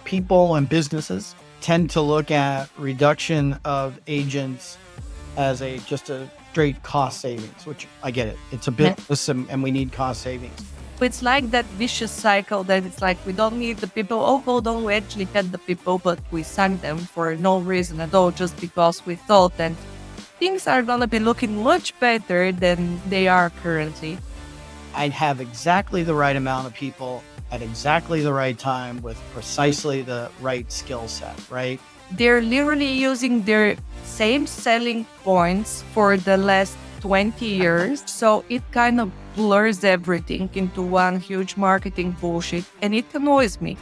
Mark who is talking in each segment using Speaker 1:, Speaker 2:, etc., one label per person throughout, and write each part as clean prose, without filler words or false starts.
Speaker 1: People and businesses tend to look at reduction of agents as just a straight cost savings, which I get it. It's a business and we need cost savings.
Speaker 2: It's like that vicious cycle that it's like we don't need the people. Oh, hold on, we actually had the people, but we sacked them for no reason at all, just because we thought that things are gonna be looking much better than they are currently.
Speaker 1: I'd have exactly the right amount of people at exactly the right time with precisely the right skill set, right?
Speaker 2: They're literally using their same selling points for the last 20 years. So it kind of blurs everything into one huge marketing bullshit, and it annoys me.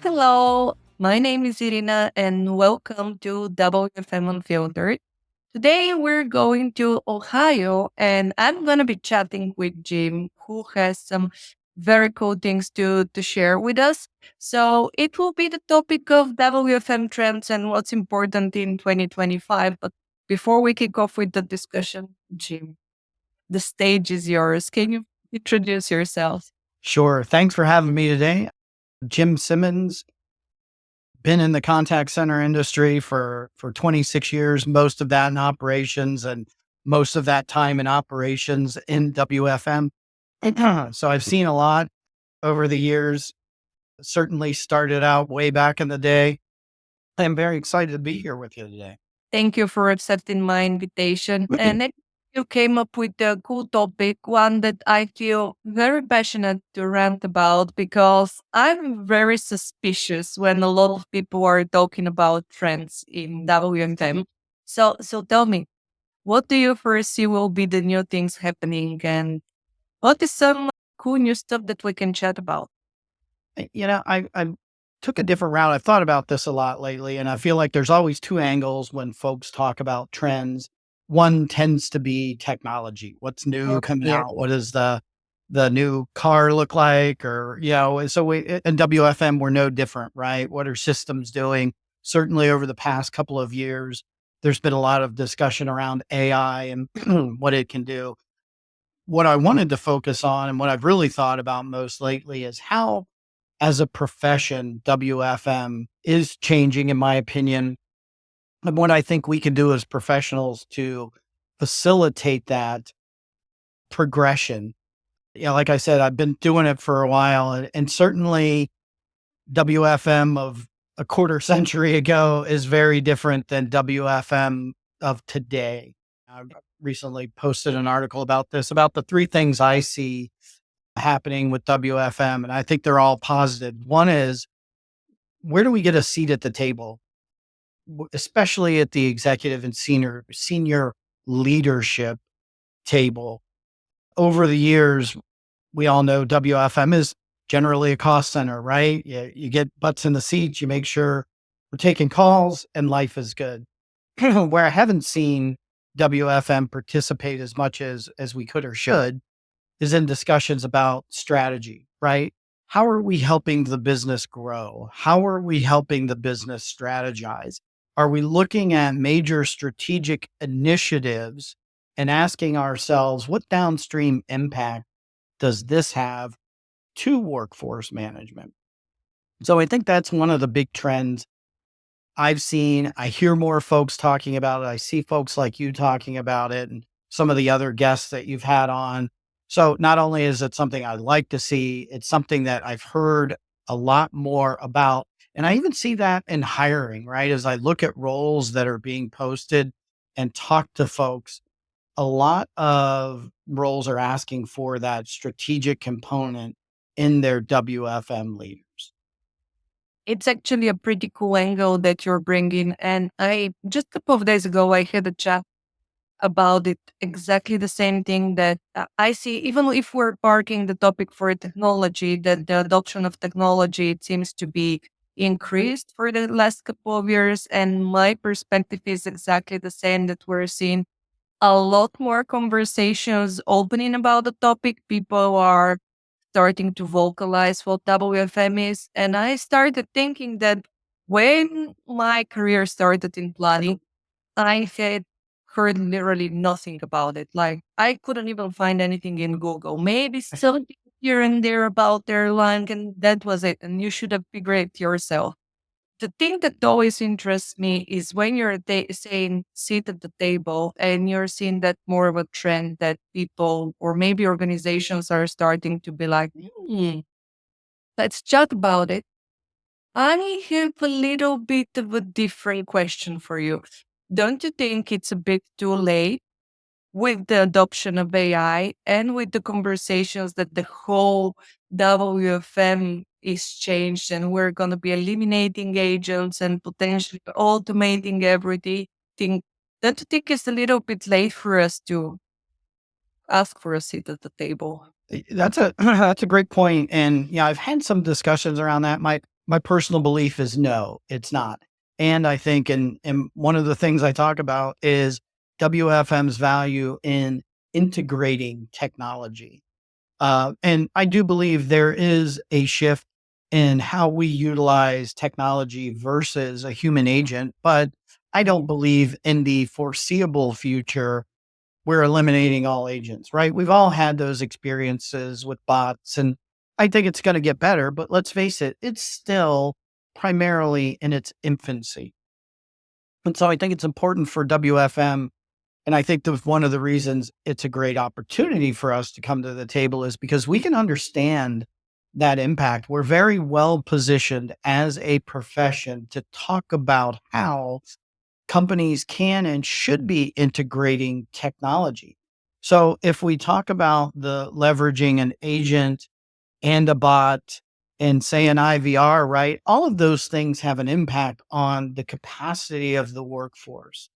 Speaker 2: Hello, my name is Irina, and welcome to WFM Unfiltered. Today we're going to Ohio, and I'm going to be chatting with Jim, who has some very cool things to share with us. So it will be the topic of WFM trends and what's important in 2025. But before we kick off with the discussion, Jim, the stage is yours. Can you introduce yourself?
Speaker 1: Sure. Thanks for having me today. Jim Simmons, been in the contact center industry for 26 years, most of that in operations and most of that time in operations in WFM. So I've seen a lot over the years. Certainly started out way back in the day. I'm very excited to be here with you today.
Speaker 2: Thank you for accepting my invitation. And you came up with a cool topic, one that I feel very passionate to rant about because I'm very suspicious when a lot of people are talking about trends in WFM. So tell me, what do you foresee will be the new things happening, and what is some cool new stuff that we can chat about?
Speaker 1: I took a different route. I've thought about this a lot lately, and I feel like there's always two angles when folks talk about trends. One tends to be technology. What's new coming
Speaker 2: Yeah.
Speaker 1: out? What does the new car look like? Or, and so we in WFM, we're no different, right? What are systems doing? Certainly over the past couple of years, there's been a lot of discussion around AI and what it can do. What I wanted to focus on and what I've really thought about most lately is how, as a profession, WFM is changing, in my opinion, and what I think we can do as professionals to facilitate that progression. Like I said, I've been doing it for a while, and certainly WFM of a quarter century ago is very different than WFM of today. I recently posted an article about this, about the three things I see happening with WFM, and I think they're all positive. One is, where do we get a seat at the table, especially at the executive and senior leadership table? Over the years, we all know WFM is generally a cost center, right? You get butts in the seats, you make sure we're taking calls, and life is good. Where I haven't seen WFM participate as much as we could or should is in discussions about strategy, right? How are we helping the business grow? How are we helping the business strategize? Are we looking at major strategic initiatives and asking ourselves, what downstream impact does this have to workforce management? So I think that's one of the big trends I've seen. I hear more folks talking about it. I see folks like you talking about it and some of the other guests that you've had on. So not only is it something I'd like to see, it's something that I've heard a lot more about. And I even see that in hiring, right? As I look at roles that are being posted and talk to folks, a lot of roles are asking for that strategic component in their WFM leaders.
Speaker 2: It's actually a pretty cool angle that you're bringing. And I just a couple of days ago, I had a chat about it, exactly the same thing that I see, even if we're parking the topic for technology, that the adoption of technology, it seems to be increased for the last couple of years. And my perspective is exactly the same, that we're seeing a lot more conversations opening about the topic. People are starting to vocalize what WFM is. And I started thinking that when my career started in planning, I had heard literally nothing about it. Like I couldn't even find anything in Google. Maybe something here and there about their line, and that was it. And you should have figured it yourself. The thing that always interests me is when you're saying sit at the table and you're seeing that more of a trend that people or maybe organizations are starting to be like, let's chat about it. I have a little bit of a different question for you. Don't you think it's a bit too late with the adoption of AI and with the conversations that the whole WFM is changed and we're going to be eliminating agents and potentially automating everything? Don't you think it's a little bit late for us to ask for a seat at the table?
Speaker 1: That's a that's a great point, and yeah, I've had some discussions around that. My personal belief is no, it's not. And I think, and one of the things I talk about is WFM's value in integrating technology. And I do believe there is a shift in how we utilize technology versus a human agent, but I don't believe in the foreseeable future we're eliminating all agents, right? We've all had those experiences with bots, and I think it's going to get better, but let's face it, it's still primarily in its infancy. And so I think it's important for WFM. And I think that one of the reasons it's a great opportunity for us to come to the table is because we can understand that impact. We're very well positioned as a profession to talk about how companies can and should be integrating technology. So if we talk about the leveraging an agent and a bot and say an IVR, right? All of those things have an impact on the capacity of the workforce.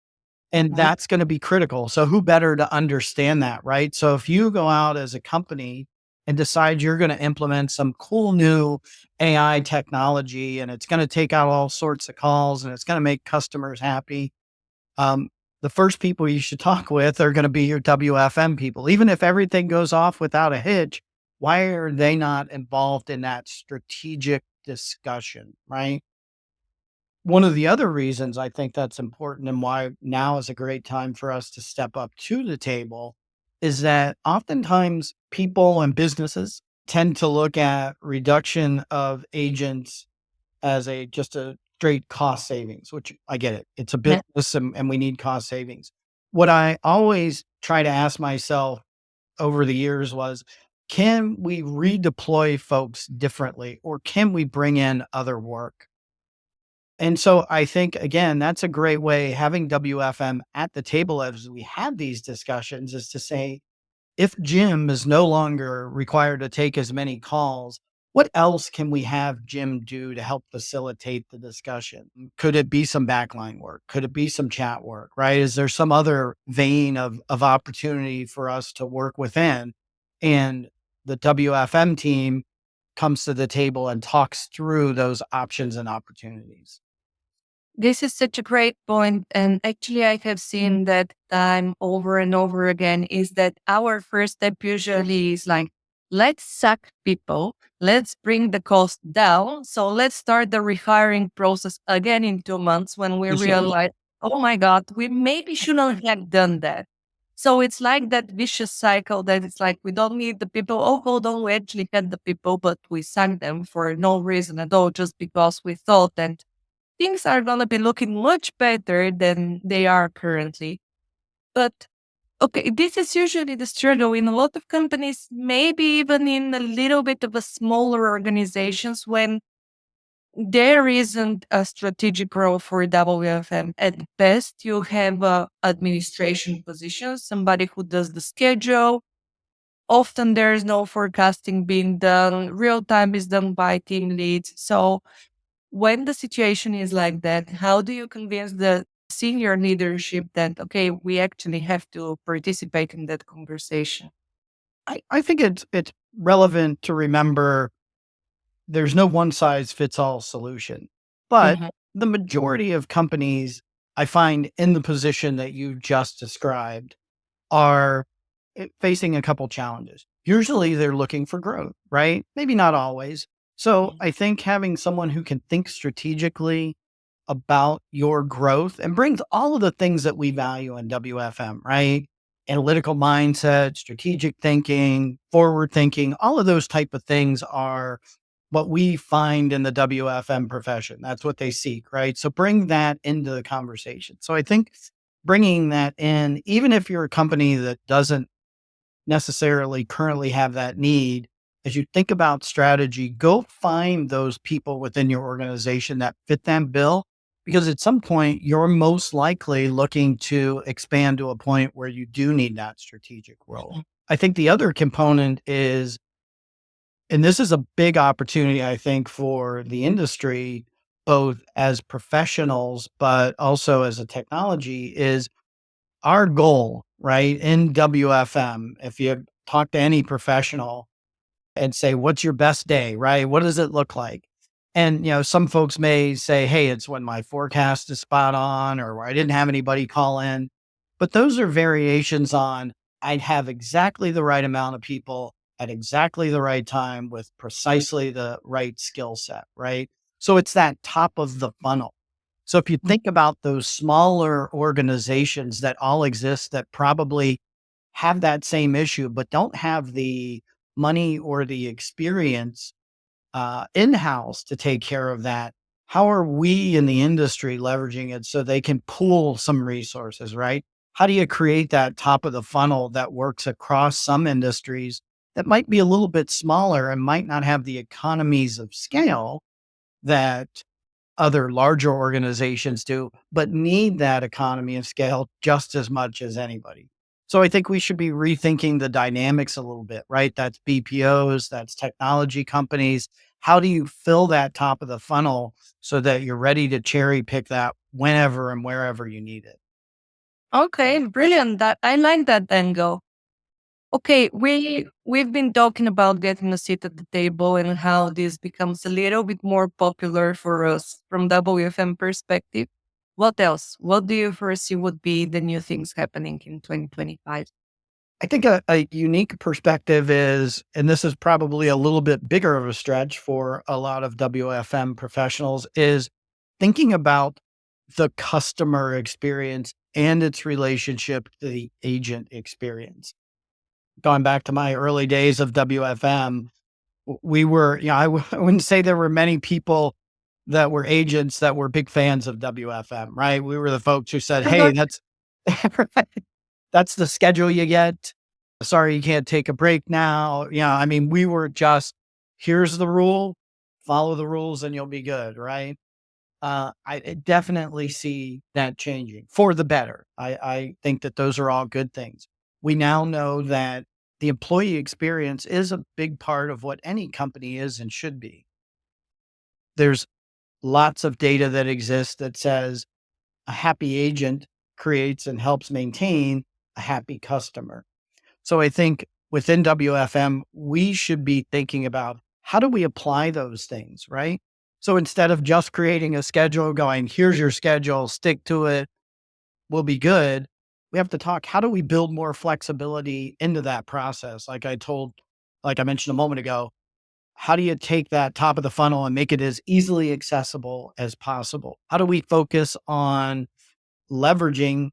Speaker 1: And
Speaker 2: Mhm.
Speaker 1: that's going to be critical. So who better to understand that, right? So if you go out as a company and decide you're going to implement some cool new AI technology and it's going to take out all sorts of calls and it's going to make customers happy, um, the first people you should talk with are going to be your WFM people. Even if everything goes off without a hitch, why are they not involved in that strategic discussion, right? One of the other reasons I think that's important and why now is a great time for us to step up to the table is that oftentimes people and businesses tend to look at reduction of agents as a just a straight cost savings, which I get it. It's a
Speaker 2: Yeah.
Speaker 1: business and we need cost savings. What I always try to ask myself over the years was, can we redeploy folks differently or can we bring in other work? And so I think again, that's a great way having WFM at the table as we have these discussions is to say, if Jim is no longer required to take as many calls, what else can we have Jim do to help facilitate the discussion? Could it be some backline work? Could it be some chat work? Right? Is there some other vein of opportunity for us to work within? And the WFM team comes to the table and talks through those options and opportunities.
Speaker 2: This is such a great point. And actually, I have seen that time over and over again is that our first step usually is like, let's sack people, let's bring the cost down. So let's start the rehiring process again in 2 months when we realize, oh my God, we maybe shouldn't have done that. So it's like that vicious cycle that it's like, we don't need the people. Oh, hold on, we actually had the people, but we sacked them for no reason at all, just because we thought that things are going to be looking much better than they are currently. But okay, this is usually the struggle in a lot of companies, maybe even in a little bit of a smaller organizations when there isn't a strategic role for WFM. At best, you have a administration position, somebody who does the schedule. Often there is no forecasting being done. Real time is done by team leads. So when the situation is like that, how do you convince the senior leadership that, okay, we actually have to participate in that conversation?
Speaker 1: I think it's relevant to remember there's no one size fits all solution. But
Speaker 2: Mhm.
Speaker 1: the majority of companies I find in the position that you just described are facing a couple challenges. Usually they're looking for growth, right? Maybe not always. So I think having someone who can think strategically about your growth and brings all of the things that we value in WFM, right? analytical mindset, strategic thinking, forward thinking, all of those type of things are what we find in the WFM profession. That's what they seek, right? So bring that into the conversation. So I think bringing that in, even if you're a company that doesn't necessarily currently have that need, as you think about strategy, go find those people within your organization that fit that bill. Because at some point, you're most likely looking to expand to a point where you do need that strategic role. I think the other component is, and this is a big opportunity, I think, for the industry, both as professionals, but also as a technology, is our goal, right? In WFM, if you talk to any professional and say, what's your best day, right? What does it look like? And, some folks may say, hey, it's when my forecast is spot on or where I didn't have anybody call in. But those are variations on I'd have exactly the right amount of people at exactly the right time with precisely the right skill set, right? So it's that top of the funnel. So if you think about those smaller organizations that all exist that probably have that same issue, but don't have the money or the experience in-house to take care of that. How are we in the industry leveraging it so they can pool some resources, right? How do you create that top of the funnel that works across some industries that might be a little bit smaller and might not have the economies of scale that other larger organizations do, but need that economy of scale just as much as anybody. So I think we should be rethinking the dynamics a little bit, right? That's BPOs, that's technology companies. How do you fill that top of the funnel so that you're ready to cherry pick that whenever and wherever you need it?
Speaker 2: Okay, brilliant. That I like that angle. Okay, we've been talking about getting a seat at the table and how this becomes a little bit more popular for us from WFM perspective. What else? What do you foresee would be the new things happening in 2025?
Speaker 1: I think a unique perspective is, and this is probably a little bit bigger of a stretch for a lot of WFM professionals, is thinking about the customer experience and its relationship to the agent experience. Going back to my early days of WFM, we were, I wouldn't say there were many people that were agents that were big fans of WFM, right? We were the folks who said, hey, that's that's the schedule you get. Sorry, you can't take a break now. I mean, we were just, here's the rule, follow the rules and you'll be good, right? I definitely see that changing for the better. I think that those are all good things. We now know that the employee experience is a big part of what any company is and should be. There's lots of data that exists that says a happy agent creates and helps maintain a happy customer. So I think within WFM, we should be thinking about how do we apply those things, right? So instead of just creating a schedule, going, here's your schedule, stick to it, we'll be good. We have to talk, how do we build more flexibility into that process? Like I mentioned a moment ago, how do you take that top of the funnel and make it as easily accessible as possible? How do we focus on leveraging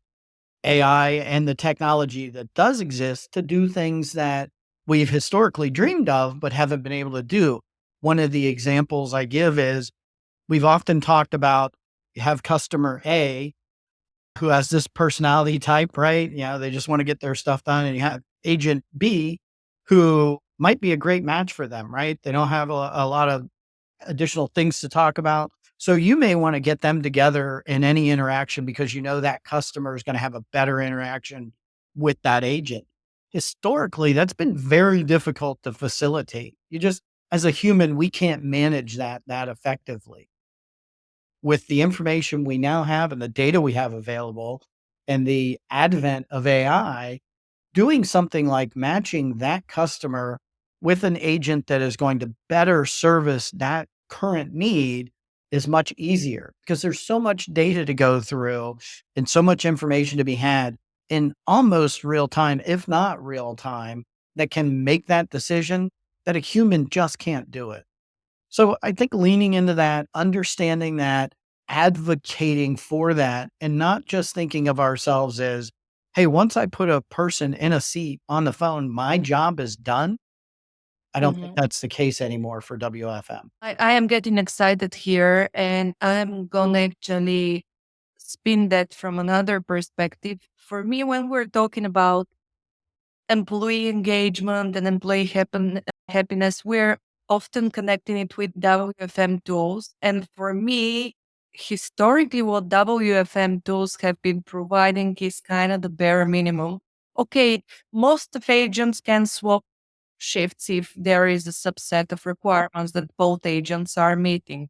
Speaker 1: AI and the technology that does exist to do things that we've historically dreamed of, but haven't been able to do? One of the examples I give is we've often talked about you have customer A who has this personality type, right? They just want to get their stuff done. And you have agent B who might be a great match for them, right? They don't have a lot of additional things to talk about. So you may want to get them together in any interaction because you know that customer is going to have a better interaction with that agent. Historically, that's been very difficult to facilitate. As a human, we can't manage that effectively. With the information we now have and the data we have available and the advent of AI, doing something like matching that customer with an agent that is going to better service that current need is much easier because there's so much data to go through and so much information to be had in almost real time, if not real time, that can make that decision that a human just can't do it. So I think leaning into that, understanding that, advocating for that, and not just thinking of ourselves as hey, once I put a person in a seat on the phone, my job is done. I don't think
Speaker 2: Mhm.
Speaker 1: that's the case anymore for WFM.
Speaker 2: I am getting excited here, and I'm gonna actually spin that from another perspective. For me, when we're talking about employee engagement and employee happiness, we're often connecting it with WFM tools. And for me, historically, what WFM tools have been providing is kind of the bare minimum. Okay, most of agents can swap shifts if there is a subset of requirements that both agents are meeting.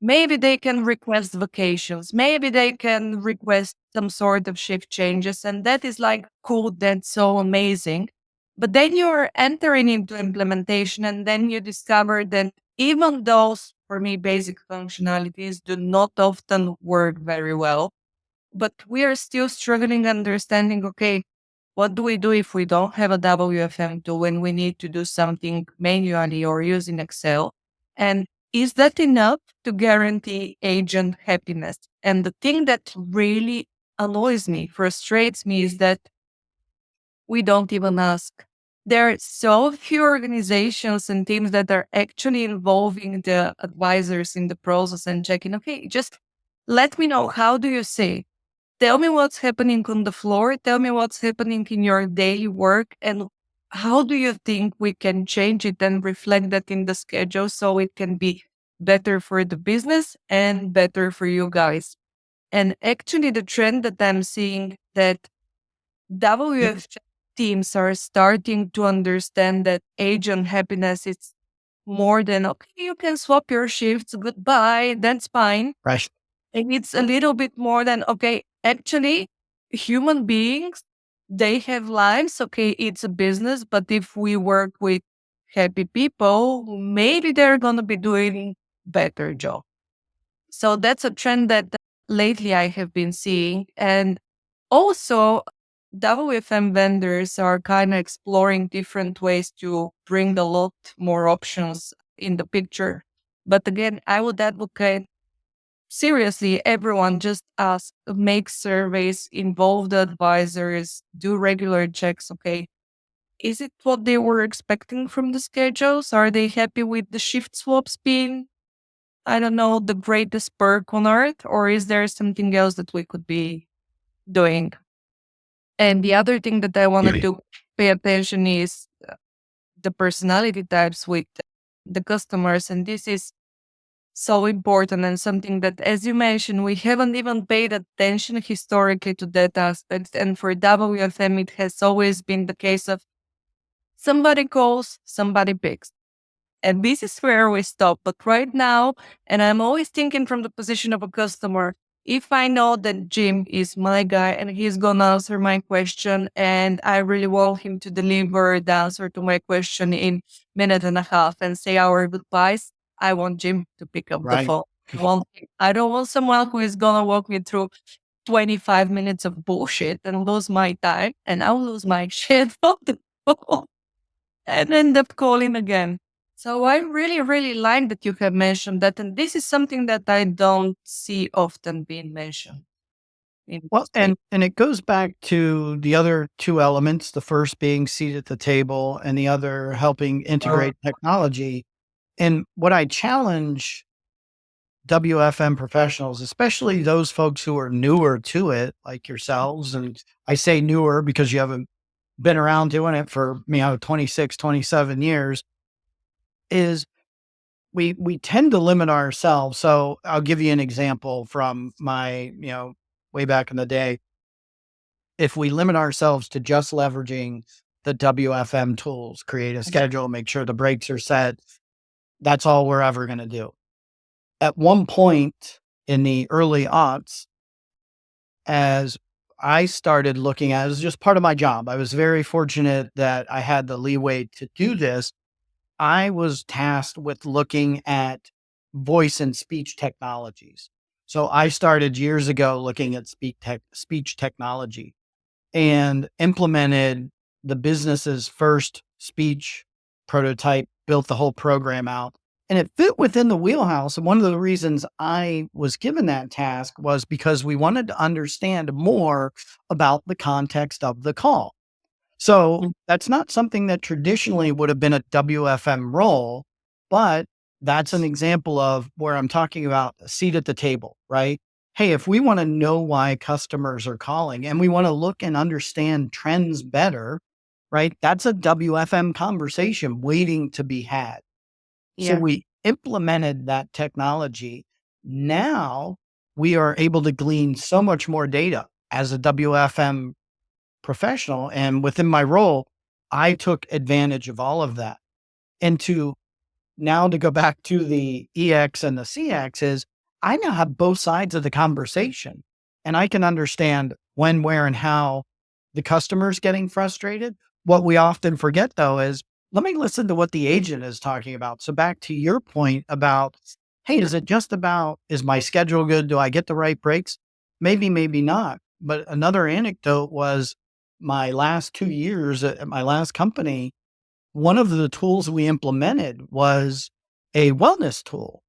Speaker 2: Maybe they can request vacations. Maybe they can request some sort of shift changes. And that is like cool. That's so amazing. But then you're entering into implementation and then you discover that even those, for me, basic functionalities do not often work very well. But we are still struggling understanding, okay, what do we do if we don't have a WFM tool when we need to do something manually or using Excel? And is that enough to guarantee agent happiness? And the thing that really annoys me, frustrates me, is that we don't even ask. There are so few organizations and teams that are actually involving the advisors in the process and checking, okay, just let me know, how do you see? Tell me what's happening on the floor. Tell me what's happening in your daily work. And how do you think we can change it and reflect that in the schedule so it can be better for the business and better for you guys? And actually, the trend that I'm seeing, that
Speaker 1: Yeah.
Speaker 2: WF teams are starting to understand that agent happiness is more than, okay, you can swap your shifts, goodbye, that's fine.
Speaker 1: Right.
Speaker 2: And it's a little bit more than, okay, actually, human beings, they have lives. Okay, it's a business, but if we work with happy people, maybe they're going to be doing better job. So that's a trend that lately I have been seeing. And also, WFM vendors are kind of exploring different ways to bring a lot more options in the picture. But again, I would advocate, seriously, everyone, just ask, make surveys, involve the advisors, do regular checks. Okay, is it what they were expecting from the schedules? Are they happy with the shift swaps being, I don't know, the greatest perk on earth? Or is there something else that we could be doing? And the other thing that I wanted to pay attention is the personality types with the customers. And this is so important and something that, as you mentioned, we haven't even paid attention historically to that aspect. And for WFM, it has always been the case of somebody calls, somebody picks. And this is where we stop. But right now, and I'm always thinking from the position of a customer, if I know that Jim is my guy and he's going to answer my question, and I really want him to deliver the answer to my question in minute and a half and say our goodbyes, I want Jim to pick up the
Speaker 1: Right.
Speaker 2: phone. I don't want someone who is going to walk me through 25 minutes of bullshit and lose my time, and I'll lose my shit on the phone and end up calling again. So I really, really like that you have mentioned that. And this is something that I don't see often being mentioned in the
Speaker 1: Well,
Speaker 2: space.
Speaker 1: and it goes back to the other two elements, the first being seat at the table and the other helping integrate technology. And what I challenge WFM professionals, especially those folks who are newer to it, like yourselves, and I say newer because you haven't been around doing it for, 26, 27 years, is we tend to limit ourselves. So I'll give you an example from my, way back in the day. If we limit ourselves to just leveraging the WFM tools, create a schedule, make sure the breaks are set, that's all we're ever going to do. At one point in the early aughts, as I started looking at it, was just part of my job. I was very fortunate that I had the leeway to do this. I was tasked with looking at voice and speech technologies. So I started years ago looking at speech technology and implemented the business's first speech prototype, built the whole program out. And it fit within the wheelhouse. And one of the reasons I was given that task was because we wanted to understand more about the context of the call. So
Speaker 2: Mm.
Speaker 1: that's not something that traditionally would have been a WFM role, but that's an example of where I'm talking about a seat at the table, right? Hey, if we want to know why customers are calling and we want to look and understand trends better, right? That's a WFM conversation waiting to be had. So
Speaker 2: Yeah.
Speaker 1: we implemented that technology. Now we are able to glean so much more data as a WFM professional. And within my role, I took advantage of all of that. And to go back to the EX and the CX is I now have both sides of the conversation and I can understand when, where, and how the customer's getting frustrated. What we often forget though is let me listen to what the agent is talking about. So back to your point about, hey, is it just about, is my schedule good? Do I get the right breaks? Maybe, maybe not. But another anecdote was my last 2 years at my last company, one of the tools we implemented was a wellness tool.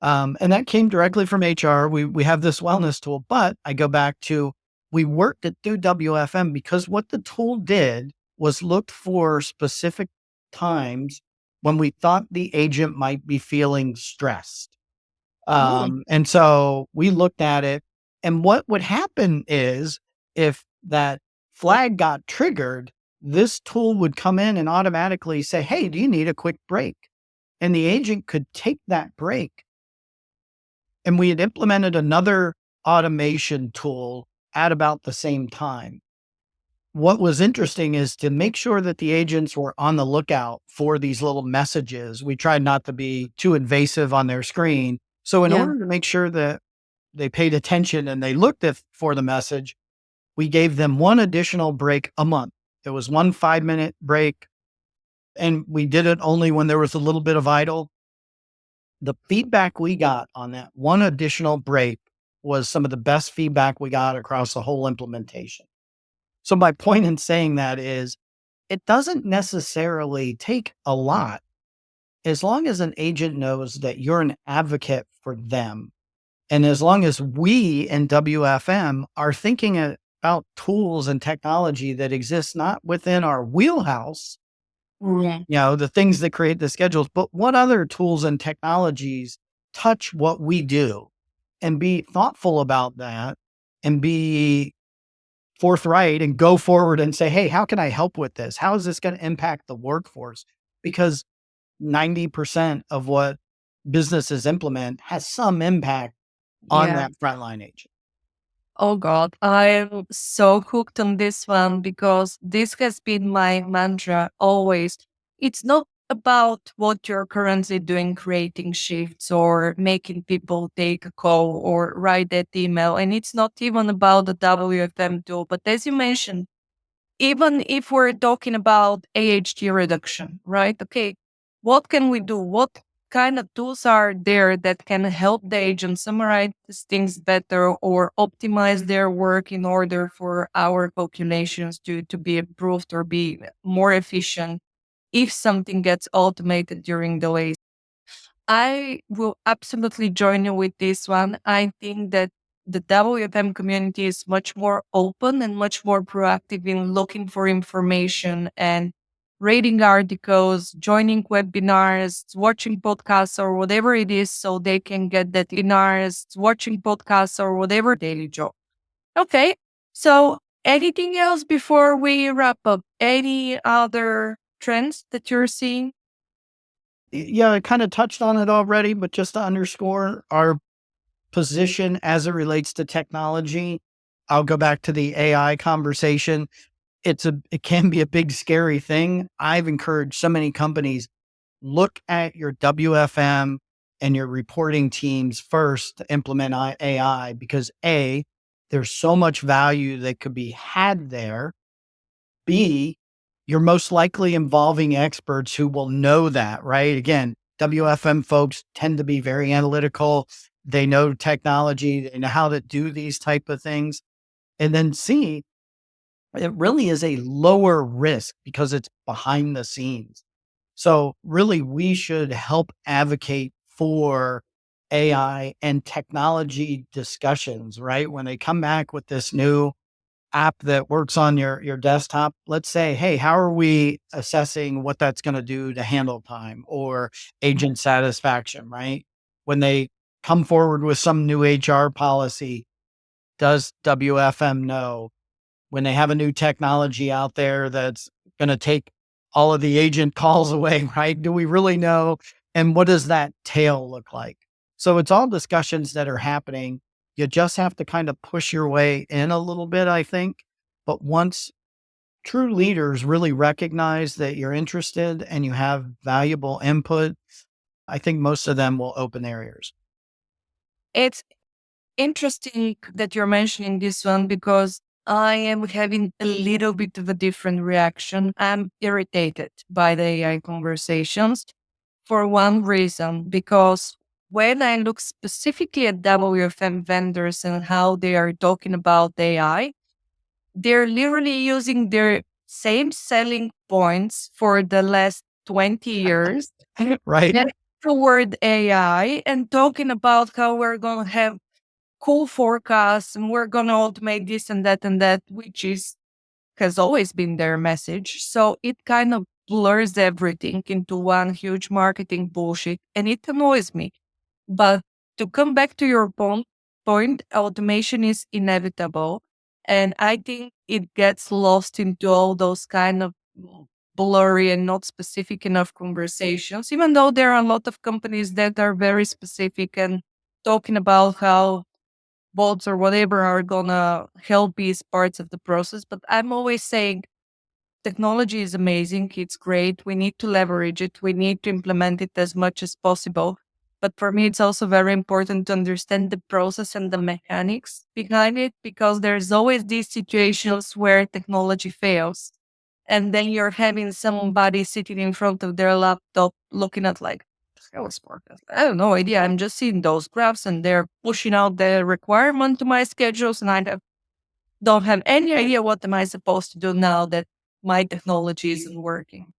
Speaker 1: And that came directly from HR. We have this wellness tool, but I go back to we worked it through WFM because what the tool did was look for specific times when we thought the agent might be feeling stressed.
Speaker 2: Mm.
Speaker 1: And so we looked at it, and what would happen is if that flag got triggered, this tool would come in and automatically say, "Hey, do you need a quick break?" And the agent could take that break. And we had implemented another automation tool at about the same time. What was interesting is to make sure that the agents were on the lookout for these little messages. We tried not to be too invasive on their screen. So, in
Speaker 2: Yeah.
Speaker 1: order to make sure that they paid attention and they looked for the message, we gave them one additional break a month. It was one 5-minute break, and we did it only when there was a little bit of idle. The feedback we got on that one additional break was some of the best feedback we got across the whole implementation. So, my point in saying that is it doesn't necessarily take a lot as long as an agent knows that you're an advocate for them. And as long as we in WFM are thinking about tools and technology that exist not within our wheelhouse,
Speaker 2: Yeah.
Speaker 1: the things that create the schedules, but what other tools and technologies touch what we do, and be thoughtful about that and be forthright and go forward and say, hey, how can I help with this? How is this going to impact the workforce? Because 90% of what businesses implement has some impact on
Speaker 2: Yeah.
Speaker 1: that frontline agent.
Speaker 2: Oh God, I'm so hooked on this one because this has been my mantra always. It's not about what you're currently doing, creating shifts or making people take a call or write that email. And it's not even about the WFM tool. But as you mentioned, even if we're talking about AHT reduction, right? Okay, what can we do? What kind of tools are there that can help the agent summarize things better or optimize their work in order for our populations to be improved or be more efficient if something gets automated during delays? I will absolutely join you with this one. I think that the WFM community is much more open and much more proactive in looking for information and reading articles, joining webinars, watching podcasts or whatever it is so they can get that webinars, watching podcasts or whatever daily job. Okay. So anything else before we wrap up? Any other trends that you're seeing?
Speaker 1: Yeah, I kind of touched on it already, but just to underscore our position as it relates to technology, I'll go back to the AI conversation. It can be a big scary thing. I've encouraged so many companies look at your WFM and your reporting teams first to implement AI because there's so much value that could be had there. B, you're most likely involving experts who will know that, right? Again, WFM folks tend to be very analytical. They know technology, they know how to do these type of things. And then C, it really is a lower risk because it's behind the scenes. So really, we should help advocate for AI and technology discussions, right? When they come back with this new app that works on your desktop, let's say, hey, how are we assessing what that's going to do to handle time or agent satisfaction, right? When they come forward with some new HR policy, does WFM know? When they have a new technology out there that's going to take all of the agent calls away, right? Do we really know? And what does that tail look like? So it's all discussions that are happening. You just have to kind of push your way in a little bit, I think. But once true leaders really recognize that you're interested and you have valuable input, I think most of them will open their ears.
Speaker 2: It's interesting that you're mentioning this one because I am having a little bit of a different reaction. I'm irritated by the AI conversations for one reason, because when I look specifically at WFM vendors and how they are talking about AI, they're literally using their same selling points for the last 20 years
Speaker 1: Right?
Speaker 2: and toward AI and talking about how we're going to have cool forecasts and we're going to automate this and that, which is has always been their message. So it kind of blurs everything into one huge marketing bullshit and it annoys me. But to come back to your point, automation is inevitable. And I think it gets lost into all those kind of blurry and not specific enough conversations, even though there are a lot of companies that are very specific and talking about how bots or whatever are gonna help these parts of the process. But I'm always saying technology is amazing. It's great. We need to leverage it. We need to implement it as much as possible. But for me, it's also very important to understand the process and the mechanics behind it, because there's always these situations where technology fails. And then you're having somebody sitting in front of their laptop looking at like, "Hell is forecast? I have no idea. I'm just seeing those graphs and they're pushing out the requirement to my schedules. And don't have any idea what am I supposed to do now that my technology isn't working."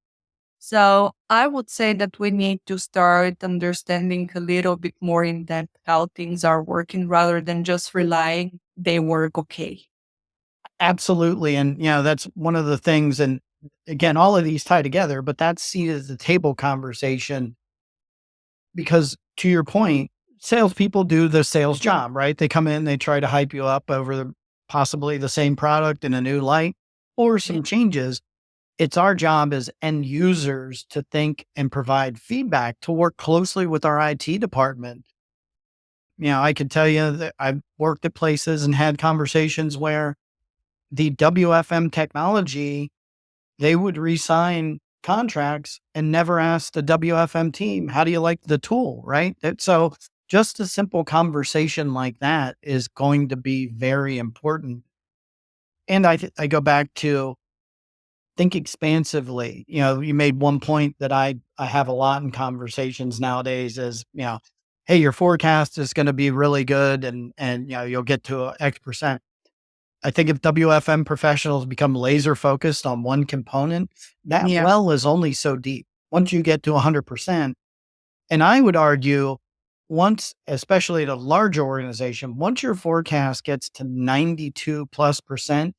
Speaker 2: So I would say that we need to start understanding a little bit more in depth how things are working rather than just relying they work okay.
Speaker 1: Absolutely. And, that's one of the things. And again, all of these tie together, but that's seat at the table conversation because to your point, salespeople do the sales job, right? They come in, they try to hype you up over possibly the same product in a new light or
Speaker 2: Yeah.
Speaker 1: some changes. It's our job as end users to think and provide feedback, to work closely with our IT department. I can tell you that I've worked at places and had conversations where the WFM technology, they would re-sign contracts and never ask the WFM team, "How do you like the tool?" Right? So just a simple conversation like that is going to be very important. And I go back to think expansively. You made one point that I have a lot in conversations nowadays is, hey, your forecast is going to be really good and you'll get to X%. I think if WFM professionals become laser focused on one component, that
Speaker 2: Yeah.
Speaker 1: well is only so deep. Once you get to 100%, and I would argue once, especially at a large organization, once your forecast gets to 92 plus percent,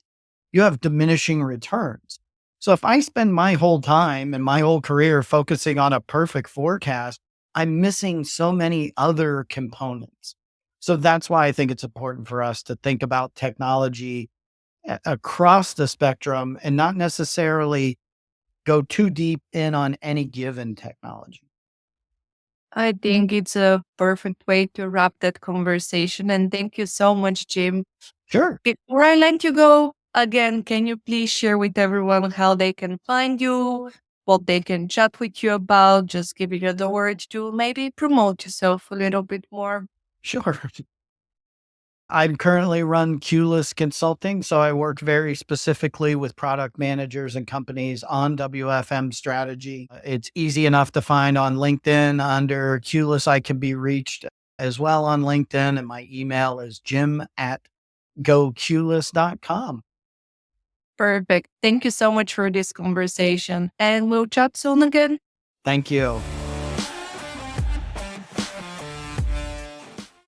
Speaker 1: you have diminishing returns. So if I spend my whole time and my whole career focusing on a perfect forecast, I'm missing so many other components. So that's why I think it's important for us to think about technology across the spectrum and not necessarily go too deep in on any given technology.
Speaker 2: I think it's a perfect way to wrap that conversation. And thank you so much, Jim.
Speaker 1: Sure.
Speaker 2: Before I let you go, again, can you please share with everyone how they can find you, what they can chat with you about, just giving you the word to maybe promote yourself a little bit more?
Speaker 1: Sure. I currently run Qless Consulting, so I work very specifically with product managers and companies on WFM strategy. It's easy enough to find on LinkedIn under Qless. I can be reached as well on LinkedIn, and my email is jim@goqless.com.
Speaker 2: Perfect. Thank you so much for this conversation. And we'll chat soon again.
Speaker 1: Thank you.